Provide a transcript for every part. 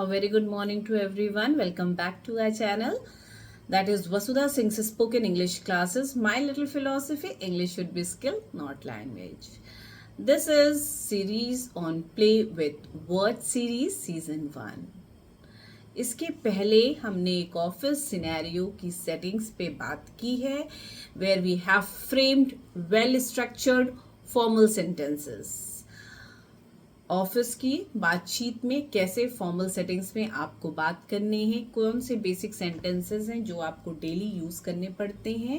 A very good morning to everyone. Welcome back to our channel. That is Vasudha Singh's Spoken English Classes. My little philosophy: English should be skill, not language. This is series on Play with Word series season 1. इसके पहले हमने एक office scenario की settings पे बात की है, where we have framed well structured formal sentences. Office की बातचीत में कैसे फॉर्मल सेटिंग्स में आपको बात करनी है, कौन से बेसिक सेंटेंसेस हैं जो आपको डेली यूज करने पड़ते हैं,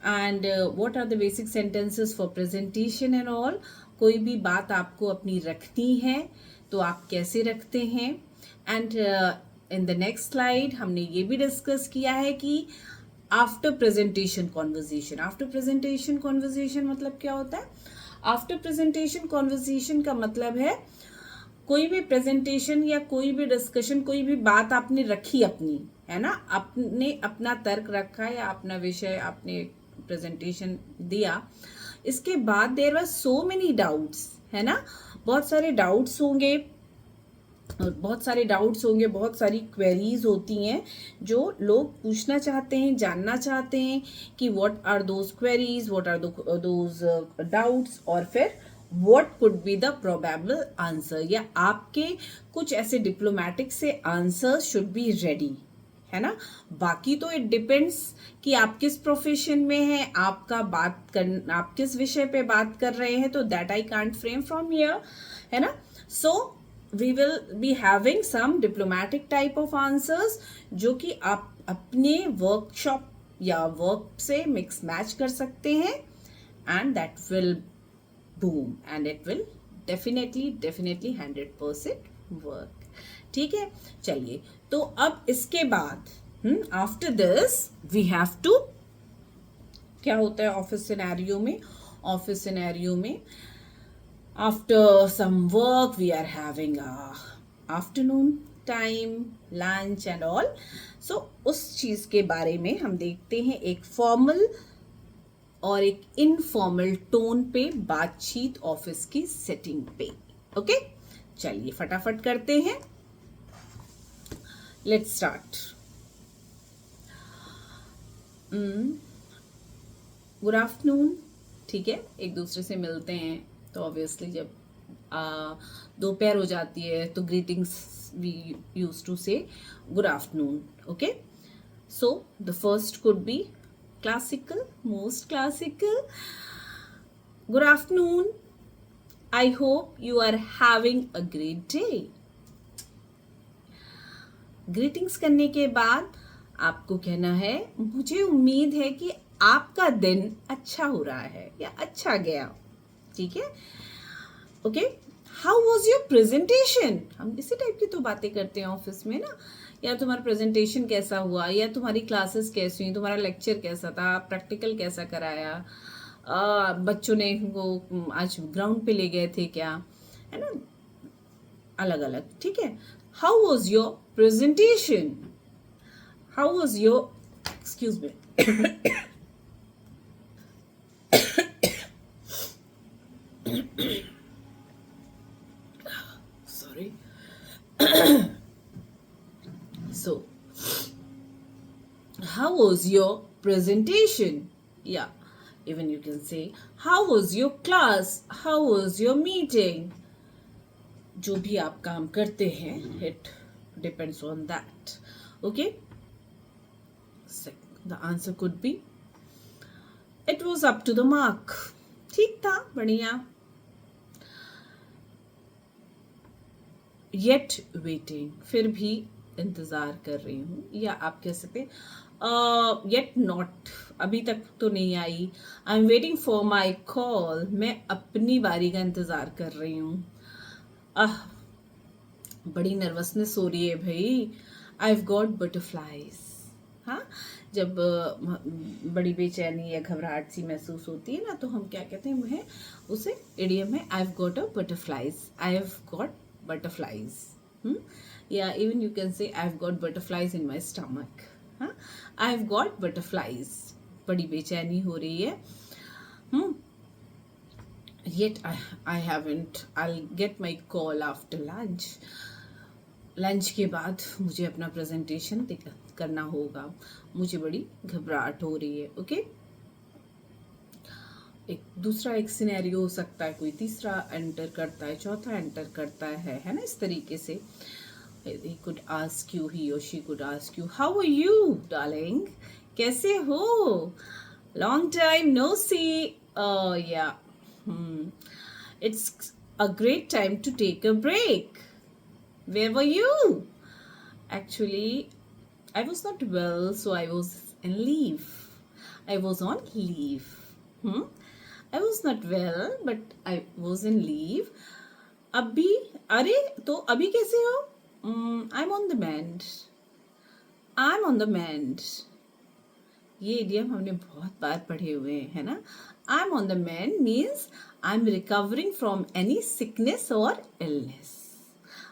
and what are the basic sentences for presentation and all. कोई भी बात आपको अपनी रखनी है तो आप कैसे रखते हैं. And in the next slide हमने ये भी डिस्कस किया है कि आफ्टर प्रेजेंटेशन कॉन्वर्जेशन मतलब क्या होता है. आफ्टर प्रेजेंटेशन कॉन्वर्जेशन का मतलब है कोई भी प्रेजेंटेशन या कोई भी डिस्कशन, कोई भी बात आपने रखी अपनी, है ना, आपने अपना तर्क रखा या अपना विषय आपने प्रेजेंटेशन दिया. इसके बाद there were so many doubts, है ना, बहुत सारे डाउट्स होंगे, बहुत सारी क्वेरीज होती हैं जो लोग पूछना चाहते हैं, जानना चाहते हैं कि what are those queries, what are those doubts, और फिर what could be the probable answer, या आपके कुछ ऐसे डिप्लोमेटिक से आंसर शुड बी रेडी, है ना. बाकी तो इट डिपेंड्स कि आप किस प्रोफेशन में हैं, आप किस विषय पे बात कर रहे हैं, तो that I can't frame from here, है ना. सो we will be having some diplomatic type of answers जो कि आप अपने वर्कशॉप या वर्क से मिक्स मैच कर सकते हैं, and that will boom and it will definitely 100% work. ठीक है, चलिए. तो अब इसके बाद after this we have to, क्या होता है ऑफिस सिनेरियो में after some work we are having a afternoon time, lunch and all. So उस चीज के बारे में हम देखते हैं, एक फॉर्मल और एक इनफॉर्मल टोन पे बातचीत ऑफिस की सेटिंग पे. ओके, चलिए फटाफट करते हैं. Let's start. Good afternoon. ठीक है, एक दूसरे से मिलते हैं तो ऑब्वियसली जब दोपहर हो जाती है तो greetings we use to say good afternoon. Okay, so the first could be classical, most classical. Good afternoon, I hope you are having a great day. Greetings करने के बाद आपको कहना है, मुझे उम्मीद है कि आपका दिन अच्छा हो रहा है या अच्छा गया. ठीक है, okay. How was your presentation. हम इसी टाइप की तो बातें करते हैं ऑफिस में ना. या तुम्हारा प्रेजेंटेशन कैसा हुआ, या तुम्हारी क्लासेस कैसी हुई, तुम्हारा लेक्चर कैसा था, प्रैक्टिकल कैसा कराया, बच्चों ने वो आज ग्राउंड पे ले गए थे क्या, है ना, अलग अलग. ठीक है, how was your presentation, how was your, excuse me, sorry. So how was your presentation? Yeah, even you can say how was your class, how was your meeting. जो भी आप काम करते हैं, it depends on that. Okay, the answer could be it was up to the mark. ठीक था, बढ़िया. Yet waiting, फिर भी इंतज़ार कर रही हूँ, या आप कह सकते हैं येट नॉट, अभी तक तो नहीं आई. I am waiting for my call, मैं अपनी बारी का इंतज़ार कर रही हूँ. बड़ी नर्वसनेस हो रही है भाई. I have got butterflies. हाँ, जब बड़ी बेचैनी या घबराहट सी महसूस होती है ना, तो हम क्या कहते हैं, उसे इडियम है I have got a butterflies, I have got butterflies. Yeah, even you can say I've got butterflies in my stomach. I've got butterflies. बड़ी बेचैनी हो रही है. Yet I haven't. I'll get my call after lunch. Lunch के बाद मुझे अपना presentation करना होगा, मुझे बड़ी घबराहट हो रही है. ओके, एक दूसरा एक सिनेरियो हो सकता है, कोई तीसरा एंटर करता है, चौथा एंटर करता है ना, इस तरीके से. He could ask you, he or she could ask you, how are you darling, कैसे हो, long time no see. Yeah, it's a great time to take a break. Where were you? Actually, I was not well, so I was in leave. I was on leave. I was not well, but I was in leave. अभी, अरे तो अभी कैसे हो? I'm on the mend. I'm on the mend. ये idiom हमने बहुत बार पढ़े हुए हैं, है ना. I'm on the mend means I'm recovering from any sickness or illness.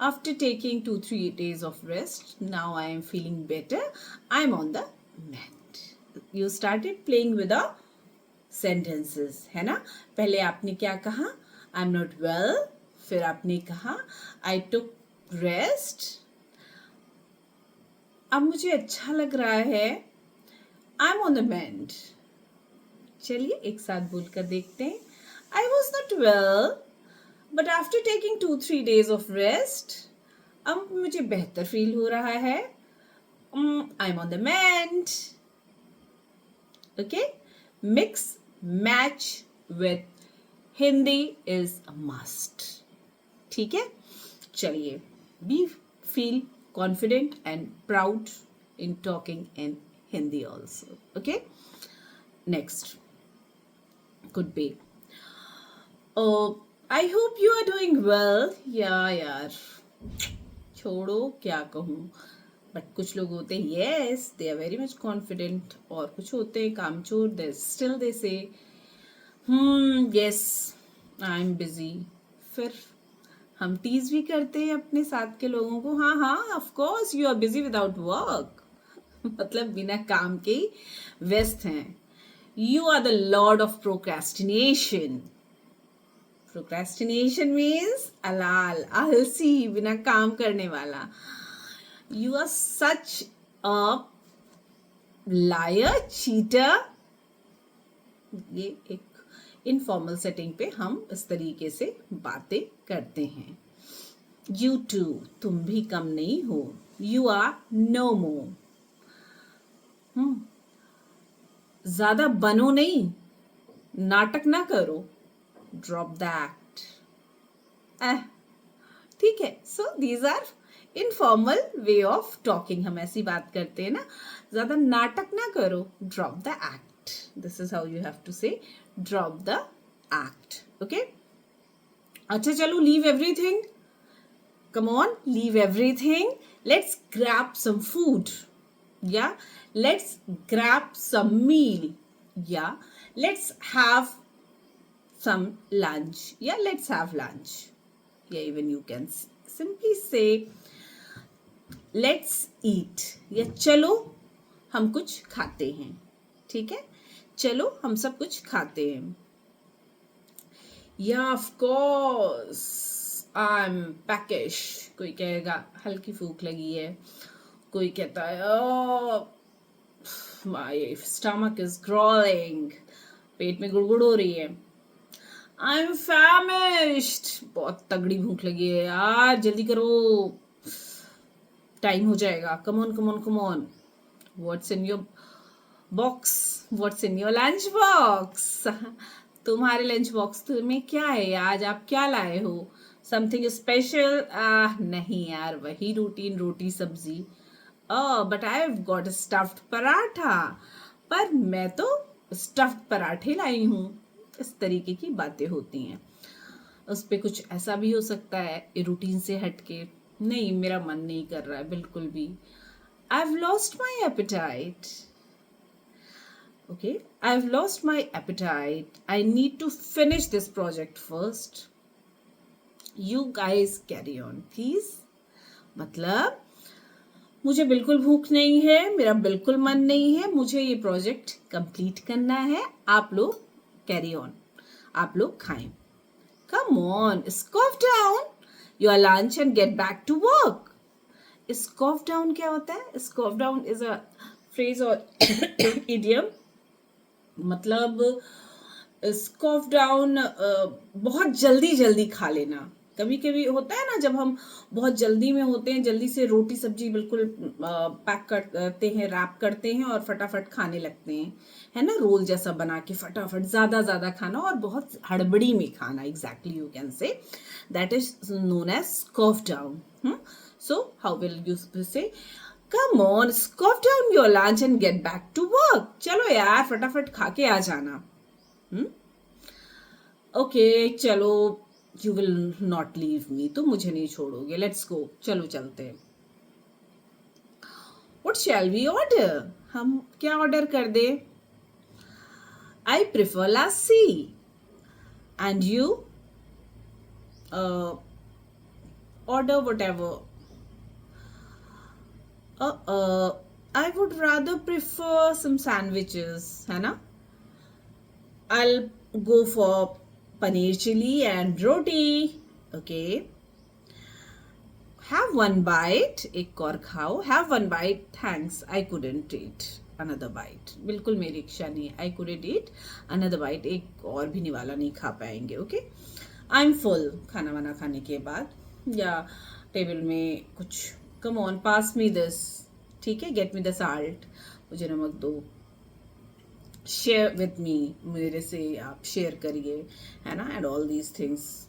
After taking 2-3 days of rest, now I am feeling better. I'm on the mend. You started playing with the sentences, है ना. पहले आपने क्या कहा? I'm not well. फिर आपने कहा I took rest. अब मुझे अच्छा लग रहा है. I'm on the mend. चलिए एक साथ बोलकर देखते हैं. I was not well, but after taking 2-3 days of rest, अब मुझे बेहतर फील हो रहा है. I'm on the mend. Okay? Mix, match with Hindi is a must. ठीक है, चलिए. Be feel confident and proud in talking in Hindi also. Okay? Next could be, I hope you are doing well. यार छोड़ो क्या कहूँ. But कुछ लोग होते हैं, yes, they are very much confident. और कुछ होते हैं कामचोर, still they say, yes, I'm busy. फिर हम टीज भी करते हैं अपने साथ के लोगों को. हाँ, of course you are busy without work. मतलब बिना काम के ही व्यस्त हैं. You are the lord of procrastination. Procrastination means अलाल, आलसी, बिना काम करने वाला. You are such a liar, cheater. ये एक इनफॉर्मल सेटिंग पे हम इस तरीके से बातें करते हैं. यू टू, तुम भी कम नहीं हो. You are no more. ज्यादा बनो नहीं, नाटक ना करो. Drop that. ठीक है. So these are informal way of talking. हम ऐसी बात करते हैं ना, ज्यादा नाटक ना करो. Drop the act. This is how you have to say, drop the act. Okay? अच्छा चलो, leave everything. Come on, leave everything. Let's grab some food. Yeah? Let's grab some meal. Yeah? Let's have some lunch. Yeah? Let's have lunch. Yeah, even you can simply say, let's eat. या चलो हम कुछ खाते हैं. ठीक है, चलो हम सब कुछ खाते हैं. या ऑफ कोर्स आई एम पैकिश. कोई कहेगा हल्की भूख लगी है. कोई कहता है माय स्टमक इज ग्रोलिंग, पेट में गुड़गुड़ हो रही है. आई एम फैमिश्ड, बहुत तगड़ी भूख लगी है यार, जल्दी करो, टाइम हो जाएगा. Come on come on come on. What's in your box? What's in your lunch box? तुम्हारे लंच बॉक्स में क्या है आज? आप क्या लाए हो? Something special? नहीं यार, वही रूटीन रोटी सब्जी. But I have got stuffed paratha. पर मैं तो स्टफ्ड पराठे लाई हूँ. इस तरीके की बातें होती हैं. उस पे कुछ ऐसा भी हो सकता है रूटीन से हटके, नहीं मेरा मन नहीं कर रहा है बिल्कुल भी. I have lost my appetite. Okay, I've lost my appetite. I need to finish this project first. You guys carry on, please. मतलब मुझे बिल्कुल भूख नहीं है, मेरा बिल्कुल मन नहीं है, मुझे ये प्रोजेक्ट कंप्लीट करना है. आप लोग कैरी ऑन, आप लोग खाएं. Come on, scarf down your lunch and get back to work. Scoff down क्या होता है? Scoff down is a phrase और इडियम, मतलब स्कॉफ डाउन बहुत जल्दी जल्दी खा लेना। कभी कभी होता है ना, जब हम बहुत जल्दी में होते हैं, जल्दी से रोटी सब्जी बिल्कुल पैक करते हैं, रैप करते हैं और फटाफट खाने लगते हैं, है ना, रोल जैसा बना के फटाफट ज्यादा ज्यादा खाना और बहुत हड़बड़ी में खाना। Exactly you can say that is known as scoff down. So how will you say, come on scoff down your lunch and get back to work. चलो यार फटाफट खा के आ जाना। ओके चलो, you will not leave me, तुम मुझे नहीं छोड़ोगे, लेट्स गो, चलो चलते हैं। व्हाट शैल वी ऑर्डर, हम क्या ऑर्डर कर दे? I prefer lassi and you order whatever. I would rather prefer some sandwiches, है ना? I'll go for paneer chili and roti. Okay. Have one bite. एक और खाओ. Have one bite. Thanks. I couldn't eat another bite. बिल्कुल मेरी इच्छा नहीं है. I couldn't eat another bite. एक और भी निवाला नहीं खा पाएंगे. Okay. I'm full. खाना वाना खाने के बाद या टेबल में कुछ, come on, pass me this. ठीक है, गेट मी द साल्ट, मुझे नमक दो, शेयर विथ मी, मेरे से आप शेयर करिए, है ना, and all these things.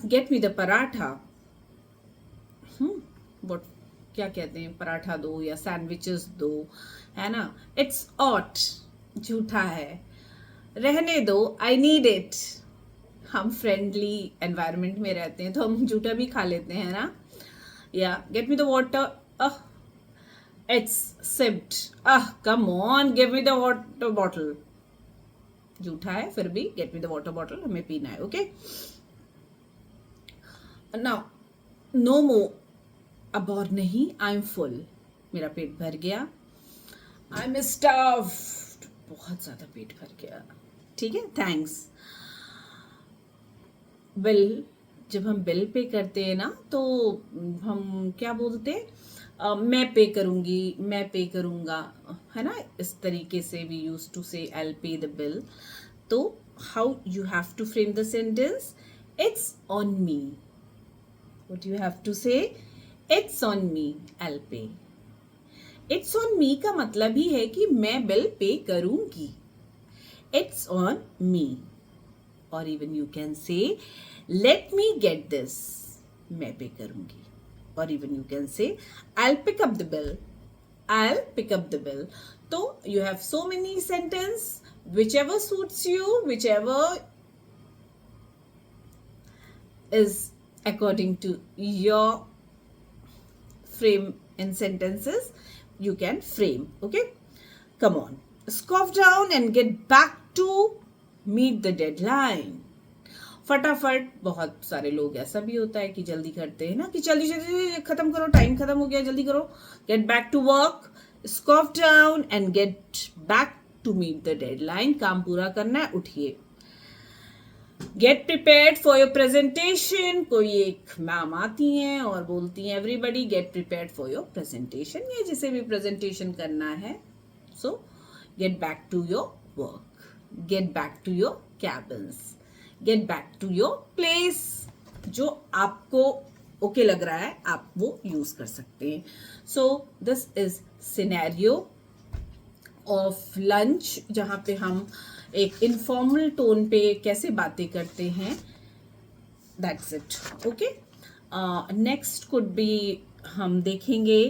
Get me the paratha, what, क्या कहते हैं, पराठा दो या सैंडविचेस दो, है ना। इट्स ऑट, झूठा है, रहने दो, आई नीड इट। हम फ्रेंडली एनवायरनमेंट में रहते हैं तो हम झूठा भी खा लेते हैं ना। Yeah, get me the water. It's sipped. Come on, give me the water bottle. झूठा है फिर भी get me the water bottle, हमें पीना है, okay? Now, no more. अब और नहीं, I'm full. मेरा पेट भर गया. I'm starved. बहुत ज्यादा पेट भर गया. ठीक है, thanks. Bill, जब हम बिल पे करते हैं ना तो हम क्या बोलते हैं, मैं पे करूंगी, मैं पे करूंगा, है ना, इस तरीके से वी यूज टू से I'll pay the bill. तो how you have to frame the sentence, it's on me. What you have to say, it's on me, I'll pay. It's on me का मतलब ही है कि मैं बिल पे करूंगी. It's on me. और even you can say let me get this, मैं पे करूंगी. और इवन यू कैन से I'll pick up the bill, I'll pick up the bill. तो you have so many sentence, whichever suits you, whichever is according to your frame in sentences, you can frame. Okay, come on, scoff down and get back to meet the deadline. फटाफट, बहुत सारे लोग ऐसा भी होता है कि जल्दी करते हैं ना, कि जल्दी जल्दी खत्म करो, टाइम खत्म हो गया, जल्दी करो. Get back to work, scoff down and get back to meet the deadline. काम पूरा करना है, उठिए. Get prepared for your presentation. कोई एक मैम आती हैं और बोलती हैं everybody get prepared for your presentation, या जिसे भी प्रेजेंटेशन करना है. So get back to your work, get back to your cabins, get back to your place. जो आपको ओके लग रहा है आप वो यूज कर सकते हैं. So this is scenario of lunch, जहां पे हम एक इनफॉर्मल टोन पे कैसे बातें करते हैं. That's it. Okay, next could be, हम देखेंगे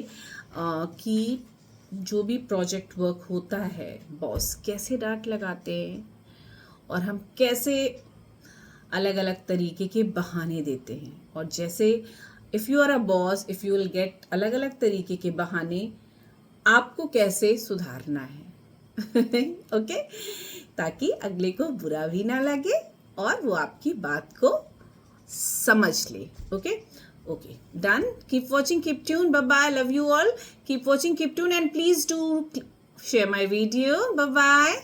कि जो भी प्रोजेक्ट वर्क होता है, बॉस कैसे डांट लगाते हैं और हम कैसे अलग अलग तरीके के बहाने देते हैं. और जैसे if you are a boss, if you will get अलग अलग तरीके के बहाने, आपको कैसे सुधारना है. ओके, ताकि अगले को बुरा भी ना लगे और वो आपकी बात को समझ ले. Okay, okay, done. Keep watching, keep tuned. Bye bye, love you all. Keep watching, keep tuned, and please do share my video. Bye bye.